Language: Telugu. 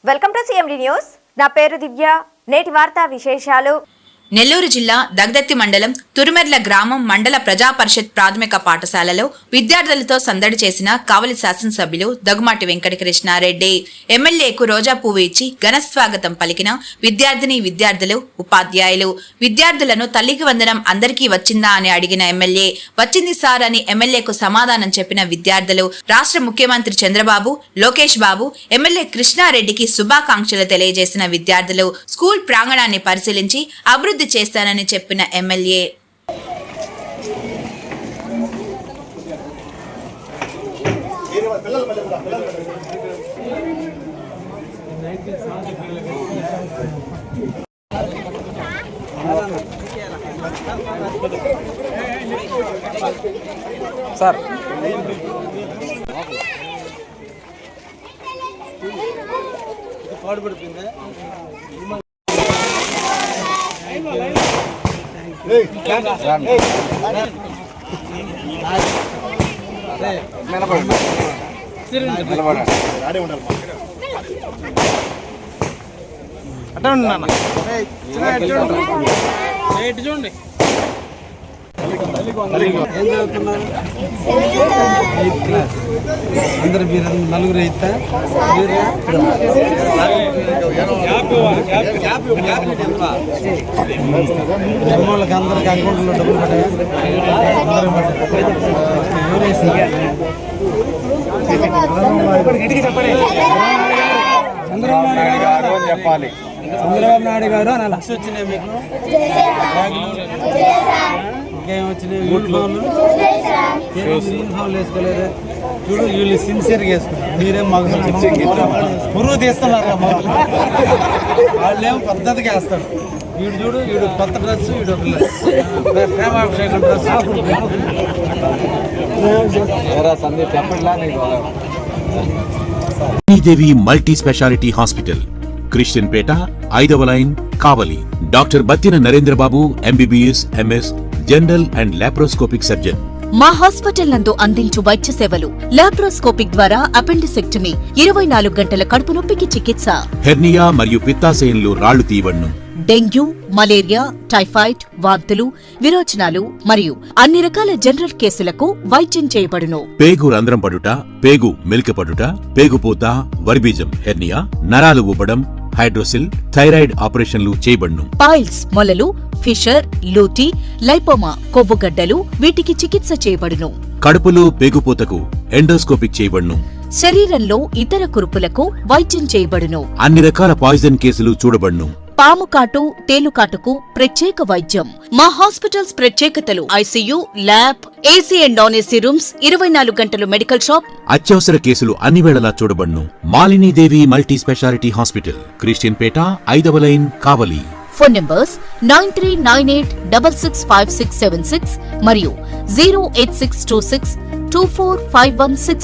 Welcome to CMD news. నా పేరు దివ్య. నేటి వార్తా విశేషాలు. నెల్లూరు జిల్లా దగదత్తి మండలం తురుమెర్ల గ్రామం మండల ప్రజా పరిషత్ ప్రాథమిక పాఠశాలలో విద్యార్థులతో సందడి చేసిన కావలి శాసనసభ్యులు దగ్గుమాటి వెంకటకృష్ణారెడ్డి. ఎమ్మెల్యేకు రోజా పువ్వు ఇచ్చి ఘన స్వాగతం పలికిన విద్యార్థులు, ఉపాధ్యాయులు. విద్యార్థులను తల్లికి వందనం అందరికీ వచ్చిందా అని అడిగిన ఎమ్మెల్యే, వచ్చింది సార్ అని ఎమ్మెల్యేకు సమాధానం చెప్పిన విద్యార్థులు. రాష్ట్ర ముఖ్యమంత్రి చంద్రబాబు, లోకేష్ బాబు, ఎమ్మెల్యే కృష్ణారెడ్డికి శుభాకాంక్షలు తెలియజేసిన విద్యార్థులు. స్కూల్ ప్రాంగణాన్ని పరిశీలించి అభివృద్ధి చేస్తానని చెప్పిన ఎమ్మెల్యే సార్ పాడుపడుతుంది. అట్లా ఉండి చూడండి. ఏం చదువుతున్నారు? అందరు మీరు నలుగురు అయితే వాళ్ళకి అందరికి అకౌంట్లో డబ్బులు పడ్డాయి. చెప్పాలి. చంద్రబాబు నాయుడు గారు అని లక్ష వచ్చినాయి మీకు. ఇంకేం వచ్చినాయి? యూనిఫామ్లు వేసుకోలేదు. చూడు వీళ్ళు సిన్సియర్గా వేసుకున్నారు. మీరేం మగ పురుగు తీస్తున్నారు. వాళ్ళేమో పద్ధతిగా వేస్తారు. వీడు చూడు, వీడు కొత్త డ్రెస్, వీడు ప్రేమాభిషేకం డ్రెస్. దేవి multi speciality hospital, Christian Peta, 5వ line, Kavali. Doctor Battina Narendra Babu, MBBS, MS, general and laparoscopic surgeon. మా హాస్పిటల్ నందు అందించు వైద్య సేవలు: లాప్రోస్కోపిక్ ద్వారా అపెండిసెక్టమీ, 24 గంటల కడుపు నొప్పికి చికిత్స, హెర్నియా మరియు పిత్తాశయంలో రాళ్లు తీయబడును, డెంగ్యూ, మలేరియా, టైఫాయిడ్, వాంతులు, విరోచనాలు మరియు అన్ని రకాల జనరల్ కేసులకు వైద్యం చేయబడును. పేగు రంధ్రం పడుట, పేగు మెలికపడుట, పేగుపూత, వర్బీజం, హెర్నియా, నరాలు ఊపడం, హైడ్రోసిల్, థైరాయిడ్ ఆపరేషన్లు చేయబడును. పైల్స్, మొలలు, ఫిషర్, లూటీ, లైపోమా, కొవ్వుగడ్డలు వీటికి చికిత్స చేయబడును. కడుపులో పేగుపూతకు ఎండోస్కోపిక్ చేయబడును. శరీరంలో ఇతర కురుపులకు వైద్యం చేయబడును. అన్ని రకాల పాయిజన్ కేసులు చూడబడును. పాము కాటు, తేలుకాటుకు ప్రత్యేక వైద్యం. మా హాస్పిటల్స్ ప్రత్యేకతలు: ICU, lab, AC and non AC rooms, 24 గంటలు మెడికల్ షాప్. అత్యవసర కేసులు అన్ని వేళలా చూడబడును. Malinidevi multi speciality hospital, Christian Peta, 5వ లైన్, కావలి. ఫోన్ నంబర్స్ 9398665676 మరియు 08626245166.